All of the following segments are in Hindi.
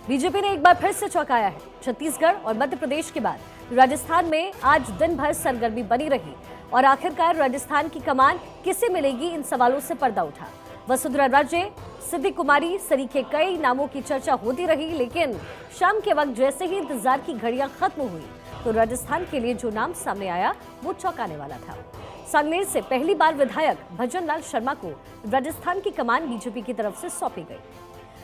बीजेपी ने एक बार फिर से चौंकाया है। छत्तीसगढ़ और मध्य प्रदेश के बाद राजस्थान में आज दिन भर सरगर्मी बनी रही और आखिरकार राजस्थान की कमान किसे मिलेगी, इन सवालों से पर्दा उठा। वसुंधरा राजे, सिद्धि कुमारी सरीखे कई नामों की चर्चा होती रही, लेकिन शाम के वक्त जैसे ही इंतजार की घड़ियां खत्म हुई तो राजस्थान के लिए जो नाम सामने आया वो चौंकाने वाला था। सांगनेर से पहली बार विधायक भजनलाल शर्मा को राजस्थान की कमान बीजेपी की तरफ से सौंपी गई।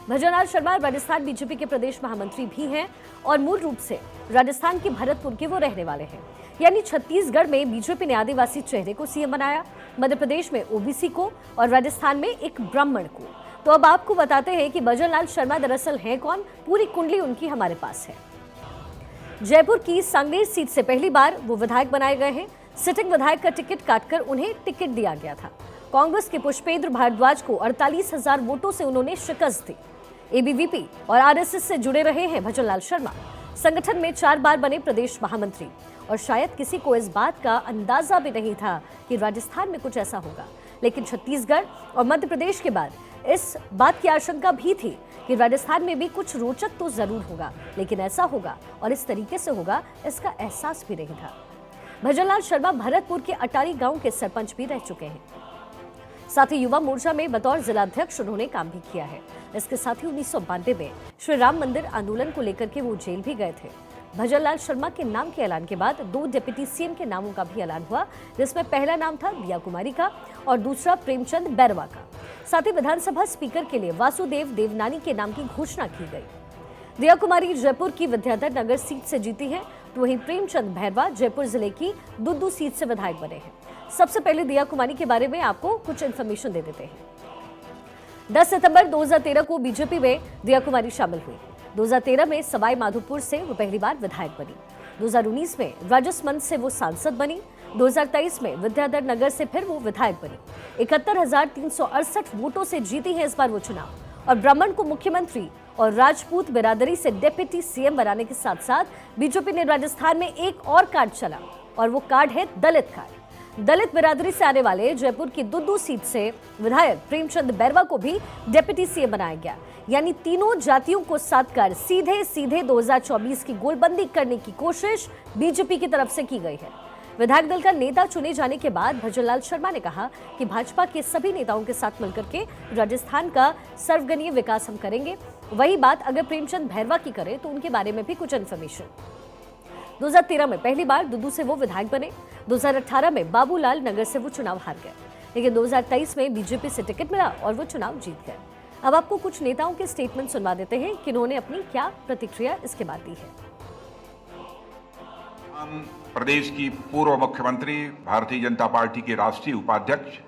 भजनलाल शर्मा राजस्थान बीजेपी के प्रदेश महामंत्री भी हैं और मूल रूप से राजस्थान के भरतपुर के वो रहने वाले हैं। यानी छत्तीसगढ़ में बीजेपी ने आदिवासी चेहरे को सीएम बनाया, मध्य प्रदेश में ओबीसी को और राजस्थान में एक ब्राह्मण को। तो अब आपको बताते हैं कि भजनलाल शर्मा दरअसल हैं कौन। पूरी कुंडली उनकी हमारे पास है। जयपुर की सांगनेर सीट से पहली बार वो विधायक बनाए गए हैं। सिटिंग विधायक का टिकट काटकर उन्हें टिकट दिया गया था। कांग्रेस के पुष्पेंद्र भारद्वाज को 48,000 वोटों से उन्होंने शिकस्त दी। एबीवीपी और आरएसएस से जुड़े रहे हैं भजनलाल शर्मा। संगठन में 4 बार बने प्रदेश महामंत्री और शायद किसी को इस बात का अंदाजा भी नहीं था कि राजस्थान में कुछ ऐसा होगा, लेकिन छत्तीसगढ़ और मध्य प्रदेश के बाद इस बात की आशंका भी थी कि राजस्थान में भी कुछ रोचक तो जरूर होगा, लेकिन ऐसा होगा और इस तरीके से होगा इसका एहसास भी नहीं था। भजनलाल शर्मा भरतपुर के अटारी गांव के सरपंच भी रह चुके हैं। साथ ही युवा मोर्चा में बतौर जिलाध्यक्ष उन्होंने काम भी किया है। इसके साथ ही 1992 में श्री राम मंदिर आंदोलन को लेकर के वो जेल भी गए थे। भजनलाल शर्मा के नाम के ऐलान के बाद 2 डिप्टी सीएम के नामों का भी ऐलान हुआ, जिसमें पहला नाम था दिया कुमारी का और दूसरा प्रेमचंद बैरवा का। साथ ही विधानसभा स्पीकर के लिए वासुदेव देवनानी के नाम की घोषणा की गई। दिया कुमारी जयपुर की विद्याधर नगर सीट से जीती है, तो वहीं प्रेमचंद बैरवा जयपुर जिले की दुद्दू सीट से विधायक बने हैं। सबसे पहले दिया कुमारी के बारे में आपको कुछ इन्फॉर्मेशन दे देते हैं। 10 सितंबर 2013 को बीजेपी में दिया कुमारी शामिल हुई। 2013 में सवाई माधोपुर से वो पहली बार विधायक बनी। 2019 में राजसमंद से वो सांसद बनी। 2023 में विद्याधर नगर से फिर वो विधायक बनी। 71,368 वोटों से जीती है इस बार वो चुनाव और ब्राह्मण को मुख्यमंत्री और राजपूत बिरादरी से डिप्टी सीएम बनाने के साथ साथ बीजेपी ने राजस्थान में एक और कार्ड चला और वो कार्ड है दलित कार्ड। दलित बिरादरी से आने वाले जयपुर की दुद्दू सीट से विधायक प्रेमचंद बैरवा को भी डिप्टी सीएम बनाया गया। यानी तीनों जातियों को साथ कर सीधे 2024 की गोलबंदी करने की कोशिश बीजेपी की तरफ से की गई है। विधायक दल का नेता चुने जाने के बाद भजनलाल शर्मा ने कहा कि भाजपा के सभी नेताओं के साथ मिलकर के राजस्थान का सर्वगणीय विकास हम करेंगे। वही बात अगर प्रेमचंद बैरवा की करें तो उनके बारे में भी कुछ इन्फॉर्मेशन। 2013 में पहली बार दुद्दू से वो विधायक बने। 2018 में बाबूलाल नगर से वो चुनाव हार गए, लेकिन 2023 में बीजेपी से टिकट मिला और वो चुनाव जीत गए। अब आपको कुछ नेताओं के स्टेटमेंट सुनवा देते हैं कि उन्होंने अपनी क्या प्रतिक्रिया इसके बाद दी है। प्रदेश की पूर्व मुख्यमंत्री, भारतीय जनता पार्टी के राष्ट्रीय उपाध्यक्ष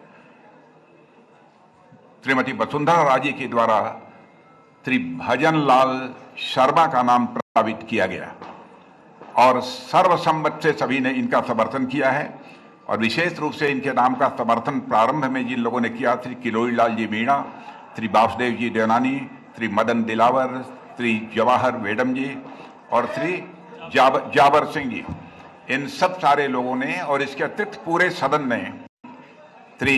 श्रीमती वसुंधरा राजे के द्वारा श्री भजनलाल शर्मा का नाम प्रस्तावित किया गया और सर्वसम्मत से सभी ने इनका समर्थन किया है। और विशेष रूप से इनके नाम का समर्थन प्रारंभ में जिन लोगों ने किया, श्री किरोड़ीलाल जी मीणा, श्री वासुदेव जी देवनानी, श्री मदन दिलावर, श्री जवाहर वेडम जी और श्री जाबर सिंह जी, इन सब सारे लोगों ने और इसके अतिरिक्त पूरे सदन ने श्री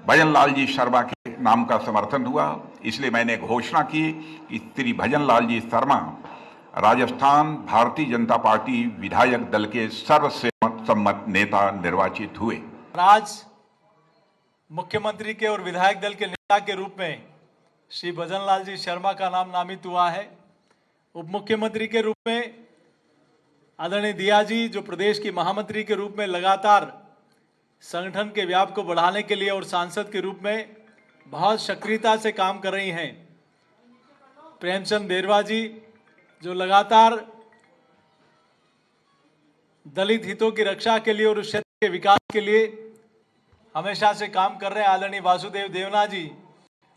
भजनलाल जी शर्मा के नाम का समर्थन हुआ। इसलिए मैंने घोषणा की कि श्री भजनलाल जी शर्मा राजस्थान भारतीय जनता पार्टी विधायक दल के सर्वसम्मत नेता निर्वाचित हुए। आज मुख्यमंत्री के और विधायक दल के नेता के रूप में श्री भजनलाल जी शर्मा का नाम नामित हुआ है। उप मुख्यमंत्री के रूप में आदरणीय दिया जी, जो प्रदेश की महामंत्री के रूप में लगातार संगठन के व्याप को बढ़ाने के लिए और सांसद के रूप में बहुत सक्रियता से काम कर रही हैं। प्रेमचंद बैरवा जी, जो लगातार दलित हितों की रक्षा के लिए और उस क्षेत्र के विकास के लिए हमेशा से काम कर रहे हैं। आदरणीय वासुदेव देवना जी,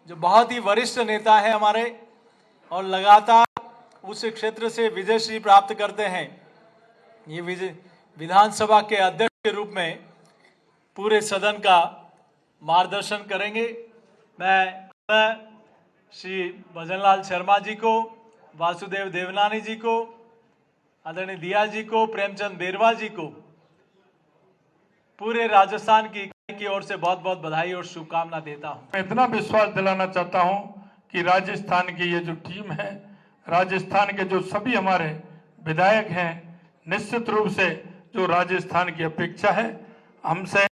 जो बहुत ही वरिष्ठ नेता है हमारे और लगातार उस क्षेत्र से विजयश्री प्राप्त करते हैं। ये विधानसभा के अध्यक्ष के रूप में पूरे सदन का मार्गदर्शन करेंगे। मैं श्री भजनलाल शर्मा जी को, वासुदेव देवनानी जी को, आदरणीय दिया जी को, प्रेमचंद बैरवा जी को पूरे राजस्थान की इकाई की ओर से बहुत बहुत बधाई और शुभकामना देता हूं। मैं इतना विश्वास दिलाना चाहता हूं कि राजस्थान की ये जो टीम है राजस्थान के जो सभी हमारे विधायक हैं, निश्चित रूप से जो राजस्थान की अपेक्षा है हमसे,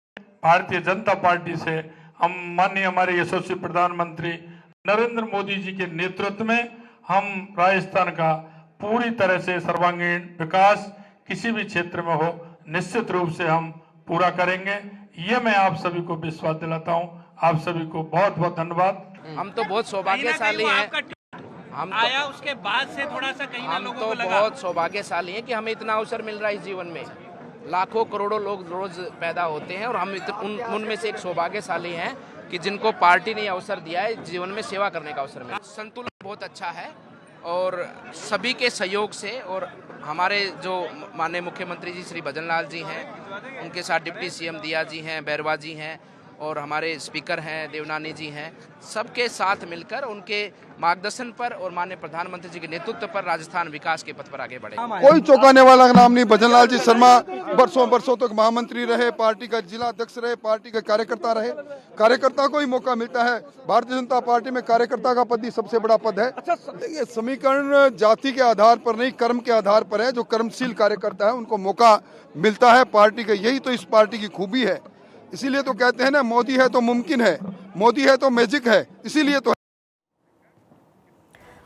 भारतीय जनता पार्टी से, हम माननीय हमारे यशस्वी प्रधानमंत्री नरेंद्र मोदी जी के नेतृत्व में हम राजस्थान का पूरी तरह से सर्वांगीण विकास किसी भी क्षेत्र में हो, निश्चित रूप से हम पूरा करेंगे। ये मैं आप सभी को विश्वास दिलाता हूँ। आप सभी को बहुत बहुत धन्यवाद। हम तो बहुत सौभाग्यशाली हैं। हम आया उसके बाद से थोड़ा सा कहीं ना हम लोगों तो को लगा बहुत सौभाग्यशाली हैं कि हमें इतना अवसर मिल रहा है इस जीवन में। लाखों करोड़ों लोग रोज पैदा होते हैं और हम उनमें से एक सौभाग्यशाली हैं कि जिनको पार्टी ने अवसर दिया है जीवन में सेवा करने का अवसर मिला। संतुलन बहुत अच्छा है और सभी के सहयोग से, और हमारे जो माननीय मुख्यमंत्री जी श्री भजन लाल जी हैं, उनके साथ डिप्टी सीएम दिया जी हैं, बैरवा जी हैं, और हमारे स्पीकर हैं देवनानी जी हैं, सबके साथ मिलकर उनके मार्गदर्शन पर और माननीय प्रधानमंत्री जी के नेतृत्व पर राजस्थान विकास के पथ पर आगे बढ़े। कोई चौंकाने वाला नाम नहीं। भजन लाल जी शर्मा बरसों तक महामंत्री रहे, पार्टी का जिला अध्यक्ष रहे, पार्टी के कार्यकर्ता रहे। कार्यकर्ता को ही मौका मिलता है। भारतीय जनता पार्टी में कार्यकर्ता का पद ही सबसे बड़ा पद है। ये समीकरण जाति के आधार पर नहीं, कर्म के आधार पर है। जो कर्मशील कार्यकर्ता है उनको मौका मिलता है पार्टी का। यही तो इस पार्टी की खूबी है। इसीलिए तो कहते हैं ना, मोदी है तो मुमकिन है, मोदी है तो मैजिक है, इसीलिए तो।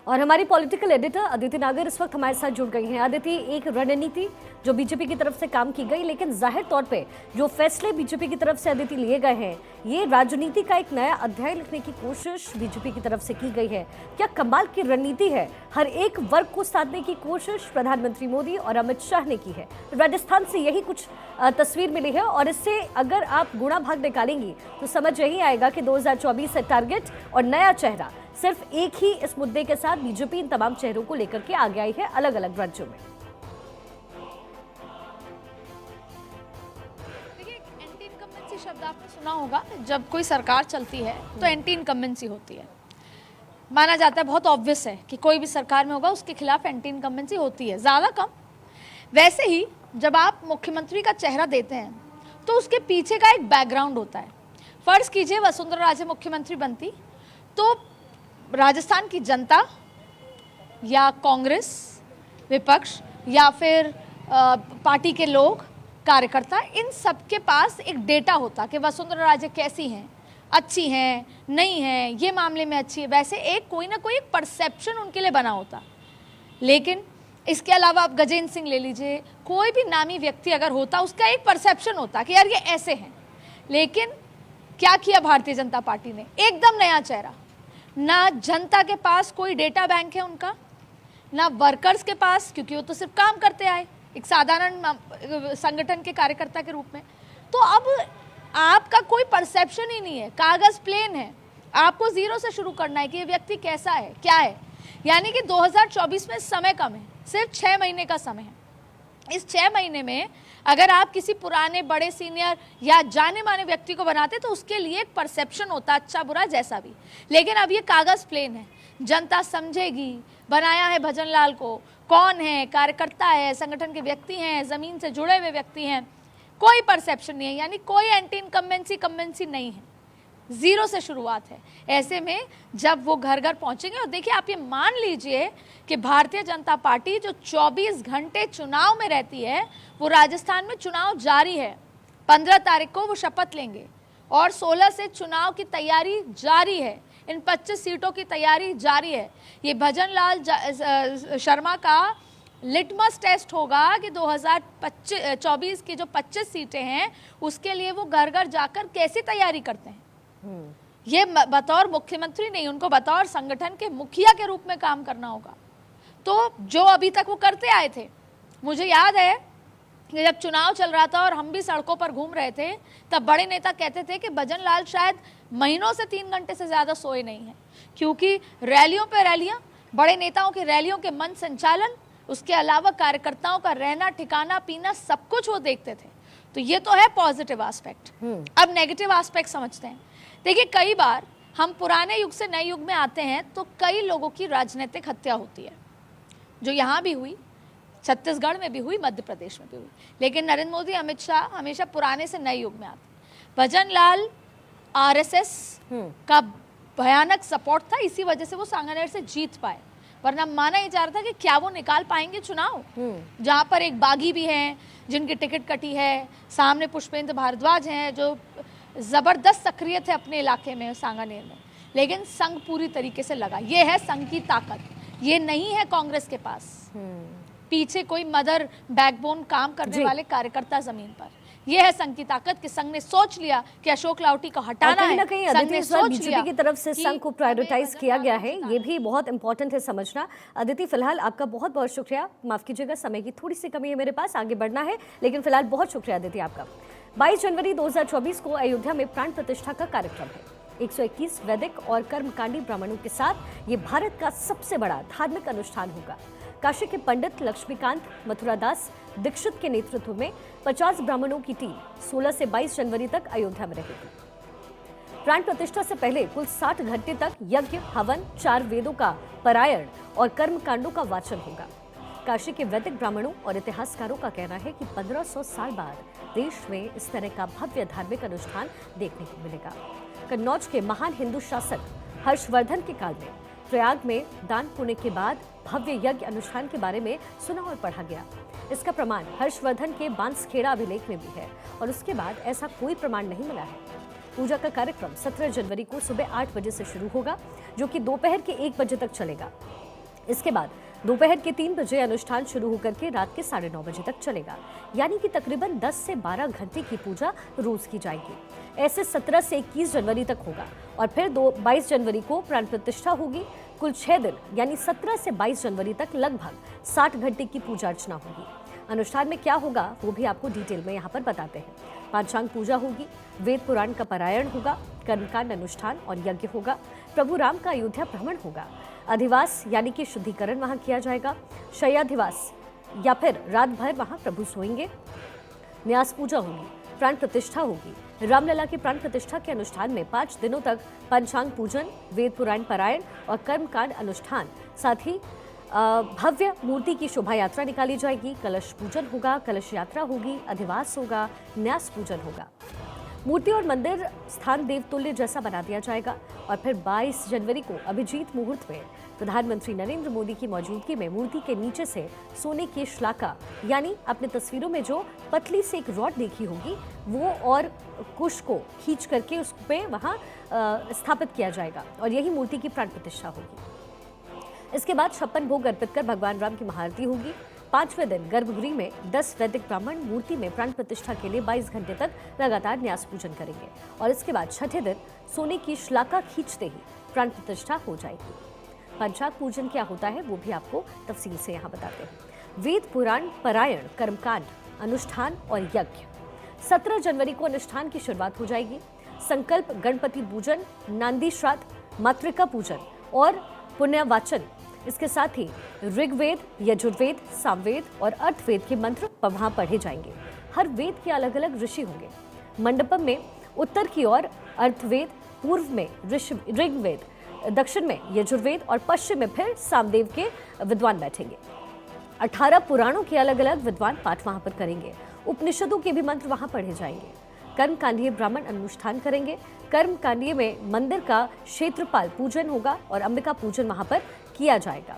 और हमारी पॉलिटिकल एडिटर अदिति नागर इस वक्त हमारे साथ जुड़ गई हैं। अदिति, एक रणनीति जो बीजेपी की तरफ से काम की गई, लेकिन जाहिर तौर पे जो फैसले बीजेपी की तरफ से अदिति लिए गए हैं, ये राजनीति का एक नया अध्याय लिखने की कोशिश बीजेपी की तरफ से की गई है। क्या कमाल की रणनीति है। हर एक वर्ग को साधने की कोशिश प्रधानमंत्री मोदी और अमित शाह ने की है। राजस्थान से यही कुछ तस्वीर मिली है और इससे अगर आप गुणा भाग निकालेंगी तो समझ यही आएगा कि 2024 से टारगेट और नया चेहरा सिर्फ एक ही इस मुद्दे के साथ बीजेपी इन तमाम चेहरों को लेकर के आगे आई है अलग अलग राज्यों में। देखिए, एंटी इनकम्बेंसी शब्द आपने सुना होगा। जब कोई सरकार चलती है तो एंटी इनकम्बेंसी होती है। माना जाता है, बहुत ऑब्वियस है कि कोई भी सरकार में होगा उसके खिलाफ एंटी इनकम्बेंसी होती है, ज़्यादा कम। वैसे ही जब आप मुख्यमंत्री का चेहरा देते हैं तो उसके पीछे का एक बैकग्राउंड होता है। फर्ज कीजिए वसुंधरा राजे मुख्यमंत्री बनती तो राजस्थान की जनता या कांग्रेस विपक्ष या फिर पार्टी के लोग, कार्यकर्ता, इन सब के पास एक डेटा होता कि वसुंधरा राजे कैसी हैं, अच्छी हैं, नहीं हैं, ये मामले में अच्छी है। वैसे एक कोई ना कोई एक परसेप्शन उनके लिए बना होता। लेकिन इसके अलावा आप गजेंद्र सिंह ले लीजिए, कोई भी नामी व्यक्ति अगर होता उसका एक परसेप्शन होता कि यार ये ऐसे हैं। लेकिन क्या किया भारतीय जनता पार्टी ने? एकदम नया चेहरा। ना जनता के पास कोई डेटा बैंक है उनका, ना वर्कर्स के पास, क्योंकि वो तो सिर्फ काम करते आए एक साधारण संगठन के कार्यकर्ता के रूप में। तो अब आपका कोई परसेप्शन ही नहीं है, कागज प्लेन है। आपको जीरो से शुरू करना है कि ये व्यक्ति कैसा है, क्या है। यानी कि 2024 में समय कम है, सिर्फ 6 महीने का समय है। इस 6 महीने में अगर आप किसी पुराने बड़े सीनियर या जाने माने व्यक्ति को बनाते तो उसके लिए एक परसेप्शन होता, अच्छा बुरा जैसा भी। लेकिन अब ये कागज प्लेन है, जनता समझेगी बनाया है भजन लाल को, कौन है, कार्यकर्ता है, संगठन के व्यक्ति हैं, जमीन से जुड़े हुए व्यक्ति हैं। कोई परसेप्शन नहीं है, यानी कोई एंटी इनकम्बेंसी नहीं है, जीरो से शुरुआत है। ऐसे में जब वो घर घर पहुंचेंगे, और देखिए आप ये मान लीजिए कि भारतीय जनता पार्टी जो 24 घंटे चुनाव में रहती है, वो राजस्थान में चुनाव जारी है। 15 तारीख को वो शपथ लेंगे और 16 से चुनाव की तैयारी जारी है। इन 25 सीटों की तैयारी जारी है। ये भजन लाल शर्मा का लिटमस टेस्ट होगा कि 2024 की जो 25 सीटें हैं उसके लिए वो घर घर जाकर कैसी तैयारी करते हैं। ये बतौर मुख्यमंत्री नहीं, उनको बतौर संगठन के मुखिया के रूप में काम करना होगा। तो जो अभी तक वो करते आए थे, मुझे याद है कि जब चुनाव चल रहा था और हम भी सड़कों पर घूम रहे थे, तब बड़े नेता कहते थे कि भजन लाल शायद महीनों से 3 घंटे से ज़्यादा सोए नहीं हैं, क्योंकि रैलियों पे रैलियां, बड़े नेताओं की रैलियों के मन संचालन, उसके अलावा कार्यकर्ताओं का रहना ठिकाना पीना सब कुछ वो देखते थे। तो ये तो है पॉजिटिव एस्पेक्ट। अब नेगेटिव एस्पेक्ट समझते हैं। देखिए, कई बार हम पुराने युग से नए युग में आते हैं तो कई लोगों की राजनीतिक हत्या होती है, जो यहाँ भी हुई, छत्तीसगढ़ में भी हुई, मध्य प्रदेश में भी हुई। लेकिन नरेंद्र मोदी, अमित शाह हमेशा पुराने से नए युग में आते। भजन लाल आरएसएस का भयानक सपोर्ट था, इसी वजह से वो सांगानेर से जीत पाए। वरना माना ही जा रहा था कि क्या वो निकाल पाएंगे चुनाव, जहां पर एक बागी भी हैं जिनकी टिकट कटी है, सामने पुष्पेंद्र भारद्वाज हैं जो जबरदस्त सक्रिय थे अपने इलाके में सांगानेर में, लेकिन संघ पूरी तरीके से लगा। ये है संघ की ताकत, ये नहीं है कांग्रेस के पास पीछे कोई मदर बैकबोन काम करने वाले कार्यकर्ता जमीन पर। ये है संघ की ताकत कि संघ ने सोच लिया कि अशोक लाहोटी को हटाना है। कहीं ना कहीं अदिति इस बार बीजेपी की तरफ से संघ को प्रायोरिटाइज किया गया है, ये भी बहुत इंपॉर्टेंट है समझना। अदिति फिलहाल आपका बहुत बहुत शुक्रिया, माफ कीजिएगा समय की थोड़ी सी कमी है मेरे पास, आगे बढ़ना है, लेकिन फिलहाल बहुत शुक्रिया अदिति आपका। 22 जनवरी 2024 को अयोध्या में प्राण प्रतिष्ठा का कार्यक्रम है। 121 वैदिक और कर्मकांडी ब्राह्मणों के साथ ये भारत का सबसे बड़ा धार्मिक अनुष्ठान होगा। काशी के पंडित लक्ष्मीकांत मथुरादास दीक्षित के नेतृत्व में 50 ब्राह्मणों की टीम 16 से 22 जनवरी तक अयोध्या में रहेगी। प्राण प्रतिष्ठा से पहले कुल 60 घंटे तक यज्ञ, हवन, 4 वेदों का पारायण और कर्मकांडों का वाचन होगा। काशी के वैदिक ब्राह्मणों और इतिहासकारों का कहना है कि 1500 साल बाद देश में इस तरह का भव्य धार्मिक अनुष्ठान देखने को मिलेगा। कन्नौज के महान हिंदू शासक हर्षवर्धन के काल में प्रयाग में दान पुण्य के बाद भव्य यज्ञ अनुष्ठान के बारे में सुना और पढ़ा गया। इसका प्रमाण हर्षवर्धन के बांसखेड़ा अभिलेख में भी है और उसके बाद ऐसा कोई प्रमाण नहीं मिला है। पूजा का कार्यक्रम 17 जनवरी को सुबह 8 बजे से शुरू होगा, जो कि दोपहर के 1 बजे तक चलेगा। इसके बाद दोपहर के 3 बजे अनुष्ठान शुरू होकर के रात के 9:30 बजे तक चलेगा, यानी कि तकरीबन 10 से 12 घंटे की पूजा रोज की जाएगी। ऐसे 17 से 21 जनवरी तक होगा और फिर 22 जनवरी को प्राण प्रतिष्ठा होगी। कुल 6 दिन यानी 17 से 22 जनवरी तक लगभग 60 घंटे की पूजा अर्चना होगी। अनुष्ठान में क्या होगा वो भी आपको डिटेल में यहाँ पर बताते हैं। पांचांग पूजा होगी, वेद पुराण का पारायण होगा, कर्मकांड अनुष्ठान और यज्ञ होगा, प्रभु राम का अयोध्या भ्रमण होगा, अधिवास यानी कि शुद्धिकरण वहां किया जाएगा, शय्याधिवास या फिर रात भर वहां प्रभु सोएंगे, न्यास पूजा होगी, प्राण प्रतिष्ठा होगी। रामलला की प्राण प्रतिष्ठा के अनुष्ठान में 5 दिनों तक पंचांग पूजन, वेद पुराण पारायण और कर्मकांड अनुष्ठान, साथ ही भव्य मूर्ति की शोभा यात्रा निकाली जाएगी, कलश पूजन होगा, कलश यात्रा होगी, अधिवास होगा, न्यास पूजन होगा। मूर्ति और मंदिर स्थान देवतुल्य जैसा बना दिया जाएगा और फिर 22 जनवरी को अभिजीत मुहूर्त में प्रधानमंत्री नरेंद्र मोदी की मौजूदगी में मूर्ति के नीचे से सोने की शलाका यानी आपने तस्वीरों में जो पतली से एक रॉड देखी होगी वो और कुश को खींच करके उस पे वहां स्थापित किया जाएगा और यही मूर्ति की प्राण प्रतिष्ठा होगी। इसके बाद 56 भोग अर्पित कर भगवान राम की महाआरती होगी। 5वें दिन गर्भगृह में 10 वैदिक ब्राह्मण मूर्ति में प्राण प्रतिष्ठा के लिए 22 घंटे तक लगातार न्यास पूजन करेंगे और इसके बाद 6ठे दिन सोने की शलाका खींचते ही प्राण प्रतिष्ठा हो जाएगी। पंचांग पूजन क्या होता है वो भी आपको तफसील से यहाँ बताते हैं। वेद पुराण पारायण, कर्मकांड अनुष्ठान और यज्ञ 17 जनवरी को अनुष्ठान की शुरुआत हो जाएगी। संकल्प, गणपति पूजन, नांदी श्राद्ध, मातृका पूजन और पुण्यवाचन, इसके साथ ही ऋग्वेद, यजुर्वेद, सामवेद और अर्थवेद के मंत्र वहां पढ़े जाएंगे। हर वेद के अलग अलग ऋषि होंगे। मंडपम में उत्तर की ओर अर्थवेद, पूर्व में ऋग्वेद, दक्षिण में यजुर्वेद और पश्चिम में फिर सामवेद के विद्वान बैठेंगे। 18 पुराणों के अलग अलग विद्वान पाठ वहां पर करेंगे। उपनिषदों के भी मंत्र वहां पढ़े जाएंगे। कर्मकांडीय ब्राह्मण अनुष्ठान करेंगे। कर्मकांडीय में मंदिर का क्षेत्रपाल पूजन होगा और अंबिका पूजन वहां पर किया जाएगा।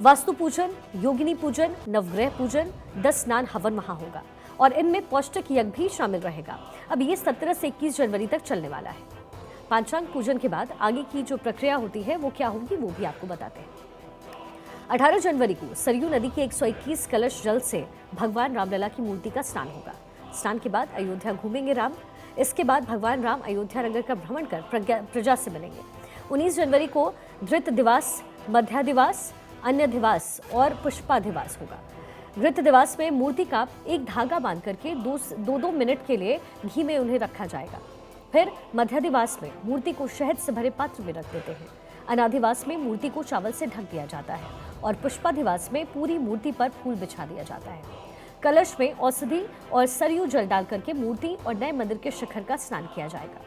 वास्तु पूजन, योगिनी पूजन, नवग्रह पूजन, 10 स्नान हवन वहां होगा और इनमें पौष्टिक यज्ञ भी शामिल रहेगा। अब ये 17 से 21 जनवरी तक चलने वाला है। पांचांग पूजन के बाद आगे की जो प्रक्रिया होती है वो क्या होगी वो भी आपको बताते हैं। 18 जनवरी को सरयू नदी के 121 कलश जल से भगवान रामलला की मूर्ति का स्नान होगा। स्नान के बाद अयोध्या घूमेंगे राम। इसके बाद भगवान राम अयोध्या नगर का भ्रमण कर प्रजा से मिलेंगे। 19 जनवरी को धृत दिवास, मध्यादिवास, अन्य दिवास और पुष्पाधिवास होगा। धृत दिवास में मूर्ति का एक धागा बांध करके 2 मिनट के लिए घी में उन्हें रखा जाएगा। फिर मध्यादिवास में मूर्ति को शहद से भरे पात्र में रख देते हैं। अनादिवास में मूर्ति को चावल से ढक दिया जाता है और पुष्पाधिवास में पूरी मूर्ति पर फूल बिछा दिया जाता है। कलश में औषधि और सरयू जल डाल करके मूर्ति और नए मंदिर के शिखर का स्नान किया जाएगा।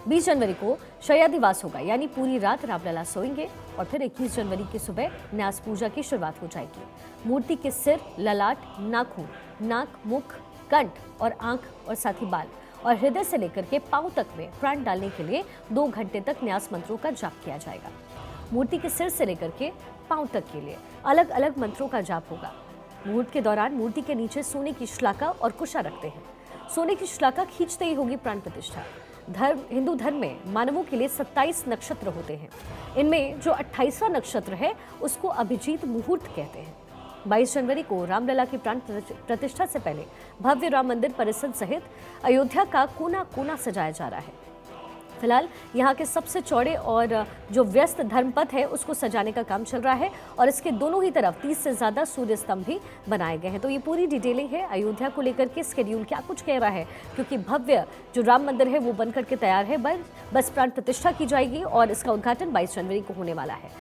20 जनवरी को शय्याधिवास होगा, यानी पूरी रात रामलला सोएंगे और फिर 21 जनवरी की सुबह न्यास पूजा की शुरुआत हो जाएगी। मूर्ति के सिर, ललाट, नाखून, नाक, मुख, कंठ और आंख और साथ ही बाल और हृदय से लेकर के पांव तक में प्राण डालने के लिए 2 घंटे तक न्यास मंत्रों का जाप किया जाएगा। मूर्ति के सिर से लेकर के पांव तक के लिए अलग अलग मंत्रों का जाप होगा। मुहूर्त के दौरान मूर्ति के नीचे सोने की श्लाका और कुशा रखते हैं। सोने की श्लाका खींचते ही होगी प्राण प्रतिष्ठा। हिंदू धर्म में मानवों के लिए 27 नक्षत्र होते हैं। इनमें जो 28वां नक्षत्र है उसको अभिजीत मुहूर्त कहते हैं। 22 जनवरी को रामलला की प्राण प्रतिष्ठा से पहले भव्य राम मंदिर परिसर सहित अयोध्या का कोना कोना सजाया जा रहा है। फिलहाल यहाँ के सबसे चौड़े और जो व्यस्त धर्मपथ है उसको सजाने का काम चल रहा है और इसके दोनों ही तरफ 30 से ज्यादा सूर्य स्तंभ भी बनाए गए हैं। तो ये पूरी डिटेलिंग है अयोध्या को लेकर के, स्केड्यूल क्या कुछ कह रहा है, क्योंकि भव्य जो राम मंदिर है वो बनकर के तैयार है। बस प्राण प्रतिष्ठा की जाएगी और इसका उद्घाटन 22 जनवरी को होने वाला है।